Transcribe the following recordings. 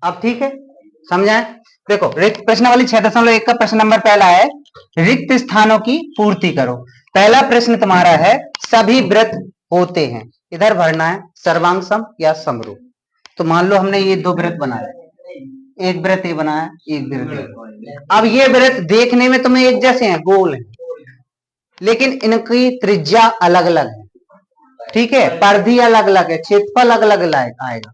अब ठीक है, समझाएं? देखो रिक्त प्रश्नावली 6.1 का प्रश्न नंबर पहला है, रिक्त स्थानों की पूर्ति करो। पहला प्रश्न तुम्हारा है, सभी व्रत होते हैं, इधर भरना है सर्वांग सम या समरूप। तो मान लो हमने ये दो व्रत बनाए, एक व्रत ये बनाया, एक व्रत ये। अब ये व्रत देखने में तुम्हें एक जैसे हैं, गोल हैं, लेकिन इनकी त्रिज्या अलग अलग है, ठीक है, परिधि अलग अलग है, क्षेत्रफल अलग अलग आएगा।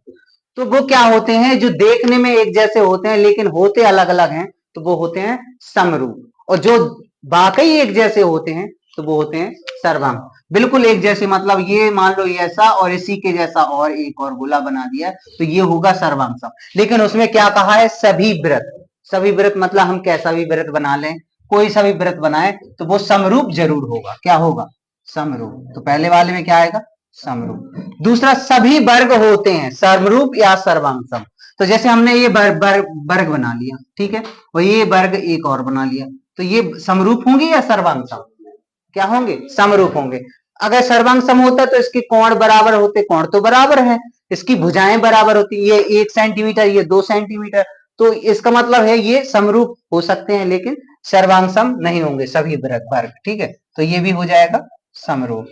तो वो क्या होते हैं, जो देखने में एक जैसे होते हैं लेकिन होते अलग अलग हैं, तो वो होते हैं समरूप। और जो वाकई एक जैसे होते हैं तो वो होते हैं सर्वांग। बिल्कुल एक जैसे मतलब ये मान लो ये ऐसा और इसी के जैसा और एक और गोला बना दिया, तो ये होगा सर्वांग सम। लेकिन उसमें क्या कहा है, सभी व्रत। सभी व्रत मतलब हम कैसा भी व्रत बना लें, कोई सा भी व्रत बनाए तो वो समरूप जरूर होगा। क्या होगा, समरूप। तो पहले वाले में क्या आएगा, समरूप। दूसरा, सभी वर्ग होते हैं, समरूप या सर्वांग सम। तो जैसे हमने ये वर्ग बना लिया, ठीक है, और ये वर्ग एक और बना लिया, तो ये समरूप होंगे या सर्वांग सम? क्या होंगे, समरूप होंगे। अगर सर्वांग सम होता तो इसके कोण बराबर होते, कोण तो बराबर है, इसकी भुजाएं बराबर होती, ये 1 सेंटीमीटर ये 2 सेंटीमीटर, तो इसका मतलब है ये समरूप हो सकते हैं लेकिन सर्वांग सम नहीं होंगे सभी वर्ग, ठीक है, तो ये भी हो जाएगा समरूप।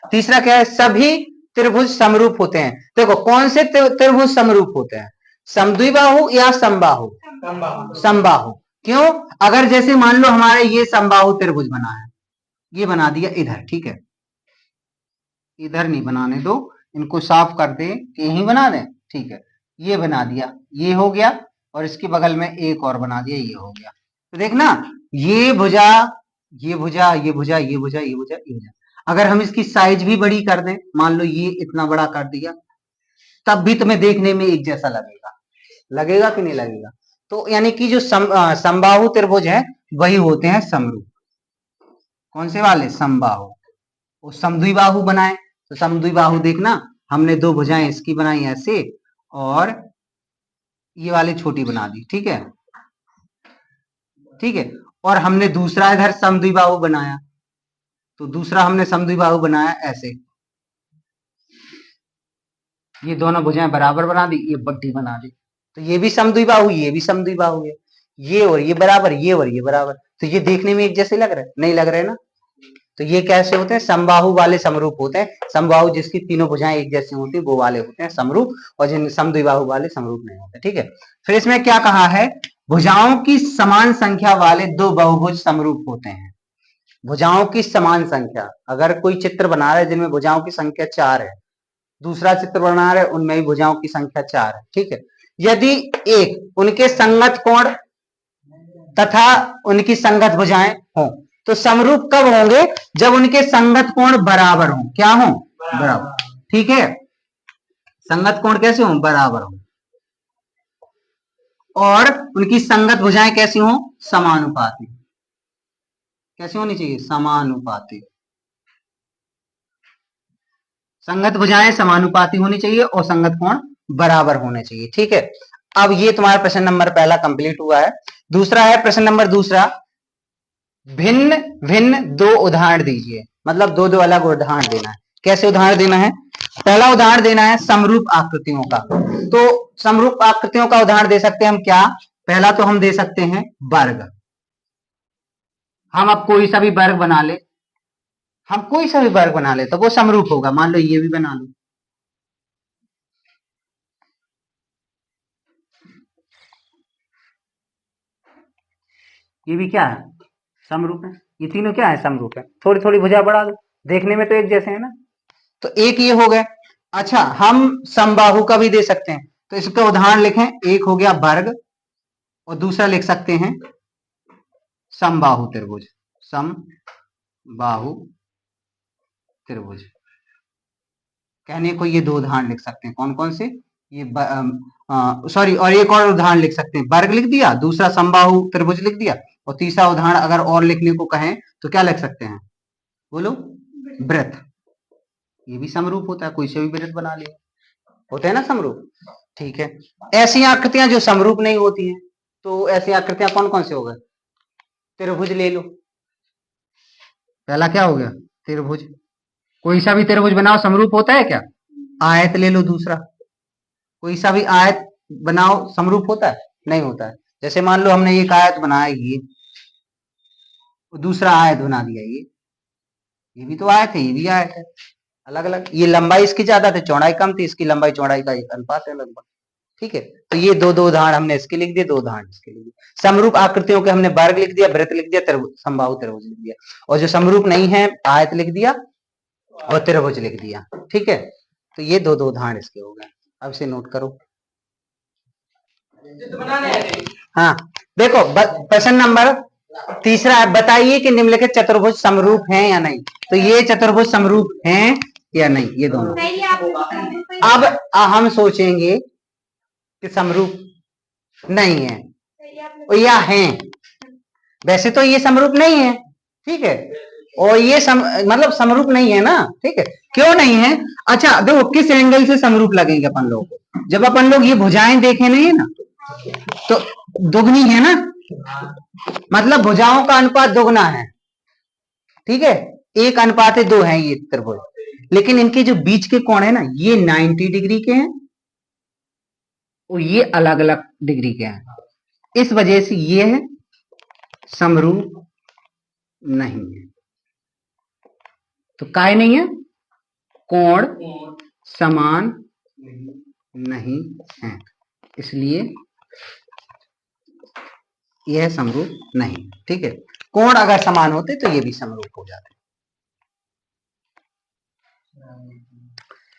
तीसरा क्या है, सभी त्रिभुज समरूप होते हैं। देखो कौन से त्रिभुज समरूप होते हैं, समद्विबाहु या समबाहु? समबाहु। क्यों, अगर जैसे मान लो हमारे ये समबाहु त्रिभुज बना है, ये बना दिया इधर, ठीक है, इधर नहीं बनाने दो, इनको साफ कर दे, यही बना दें, ठीक है, ये बना दिया, ये हो गया, और इसके बगल में एक और बना दिया, ये हो गया। तो देखना, ये भुजा ये भुजा ये भुजा ये भुजा ये भुजा ये भुजा, अगर हम इसकी साइज भी बड़ी कर दें, मान लो ये इतना बड़ा कर दिया, तब भी तुम्हें देखने में एक जैसा लगेगा, लगेगा कि नहीं लगेगा? तो यानी कि जो समबाहु त्रिभुज है वही होते हैं समरूप। कौन से वाले, समबाहु। वो समद्विबाहु बनाए, तो समद्विबाहु देखना, हमने दो भुजाएं इसकी बनाई ऐसे, और ये वाली छोटी बना दी, ठीक है, ठीक है, और हमने दूसरा इधर समद्विबाहु बनाया, तो दूसरा हमने समद्विबाहु बनाया ऐसे, ये दोनों भुजाएं बराबर बना दी, ये बड्डी बना दी, तो ये भी समद्विबाहु, ये भी समद्विबाहु है, ये और ये बराबर, ये और ये बराबर, तो ये देखने में एक जैसे लग रहा है, नहीं लग रहे ना? तो ये कैसे होते हैं, समबाहु वाले समरूप होते हैं। समबाहु जिसकी तीनों भुजाएं एक जैसी होती है वो वाले होते हैं समरूप, और जिन समद्विबाहु वाले समरूप नहीं होते, ठीक है। फिर इसमें क्या कहा है, भुजाओं की समान संख्या वाले दो बहुभुज समरूप होते हैं। भुजाओं की समान संख्या, अगर कोई चित्र बना रहा है जिनमें भुजाओं की संख्या 4 है, दूसरा चित्र बना रहे उनमें भी भुजाओं की संख्या 4 है, ठीक है, यदि एक उनके संगत कोण तथा उनकी संगत भुजाएं हों, तो समरूप कब होंगे, जब उनके संगत कोण बराबर हों। क्या हों, बराबर, ठीक है, संगत कोण कैसे हों, बराबर हों, और उनकी संगत भुजाएं कैसी हों, समानुपाती। कैसी होनी चाहिए, समानुपाती। संगत भुजाएं समानुपाती होनी चाहिए और संगत कोण बराबर होने चाहिए, ठीक है। अब ये तुम्हारा प्रश्न नंबर पहला कंप्लीट हुआ है। दूसरा है प्रश्न नंबर दूसरा, भिन्न भिन्न दो उदाहरण दीजिए, मतलब दो दो अलग उदाहरण देना है। कैसे उदाहरण देना है, पहला उदाहरण देना है समरूप आकृतियों का। तो समरूप आकृतियों का उदाहरण दे सकते हैं हम क्या, पहला तो हम दे सकते हैं वर्ग। हम अब कोई सा भी वर्ग बना ले, हम कोई सा भी वर्ग बना ले तो वो समरूप होगा। मान लो ये भी बना लो, ये भी क्या है, समरूप है। ये तीनों क्या है, समरूप है। थोड़ी थोड़ी भुजा बढ़ा दो, देखने में तो एक जैसे है ना। तो एक ये हो गया। अच्छा, हम समबाहु का भी दे सकते हैं, तो इसका उदाहरण लिखें, एक हो गया वर्ग और दूसरा लिख सकते हैं समबाहु त्रिभुज। समबाहु त्रिभुज कहने को ये दो उदाहरण लिख सकते हैं। कौन कौन से, ये सॉरी, और एक और उदाहरण लिख सकते हैं, वर्ग लिख दिया, दूसरा समबाहु त्रिभुज लिख दिया, और तीसरा उदाहरण अगर और लिखने को कहें तो क्या लिख सकते हैं, बोलो, वृत्त। ये भी समरूप होता है, कोई से भी वृत्त बना लिया, होते हैं ना समरूप, ठीक है। ऐसी आकृतियां जो समरूप नहीं होती हैं, तो ऐसी आकृतियां कौन कौन से हो गए, त्रिभुज ले लो। पहला क्या हो गया, त्रिभुज। कोई सा भी त्रिभुज बनाओ समरूप होता है क्या, आयत ले लो दूसरा, कोई सा भी आयत बनाओ समरूप होता है? नहीं होता है। जैसे मान लो हमने एक आयत बनाया, ये दूसरा आयत बना दिया, ये भी तो आयत है, ये भी आयत है, अलग अलग। ये लंबाई इसकी ज्यादा थी, चौड़ाई कम थी, इसकी लंबाई चौड़ाई का एक अनुपात है लगभग। ठीक है, तो ये दो दो उदाहरण हमने इसके लिख दिए, दो उदाहरण इसके लिख दिए। समरूप आकृतियों के हमने वर्ग लिख दिया, वृत्त लिख दिया, समबाहु त्रिभुज लिख दिया, और जो समरूप नहीं है आयत लिख दिया और त्रिभुज लिख दिया। ठीक है, तो ये दो दो उदाहरण इसके हो गए। अब इसे नोट करो। हाँ देखो, प्रश्न नंबर तीसरा है, बताइए कि निम्नलिखित चतुर्भुज समरूप हैं या नहीं। तो ये चतुर्भुज समरूप हैं या नहीं, ये दोनों। अब हम सोचेंगे कि समरूप नहीं है या हैं। वैसे तो ये समरूप नहीं है, ठीक है, और ये मतलब समरूप नहीं है ना, ठीक है। क्यों नहीं है? अच्छा देखो, किस एंगल से समरूप लगेंगे अपन लोग को। जब अपन लोग ये भुजाएं देखे नहीं है ना, तो दुगनी है ना, मतलब भुजाओं का अनुपात दुगना है, ठीक है, 1:2 है ये त्रिभुज। लेकिन इनके जो बीच के कोण है ना, ये 90 डिग्री के हैं और ये अलग अलग डिग्री के हैं। इस वजह से ये है समरूप नहीं है। तो काय नहीं है? कोण समान नहीं है, इसलिए यह समरूप नहीं। ठीक है, कोण अगर समान होते तो ये भी समरूप हो जाते।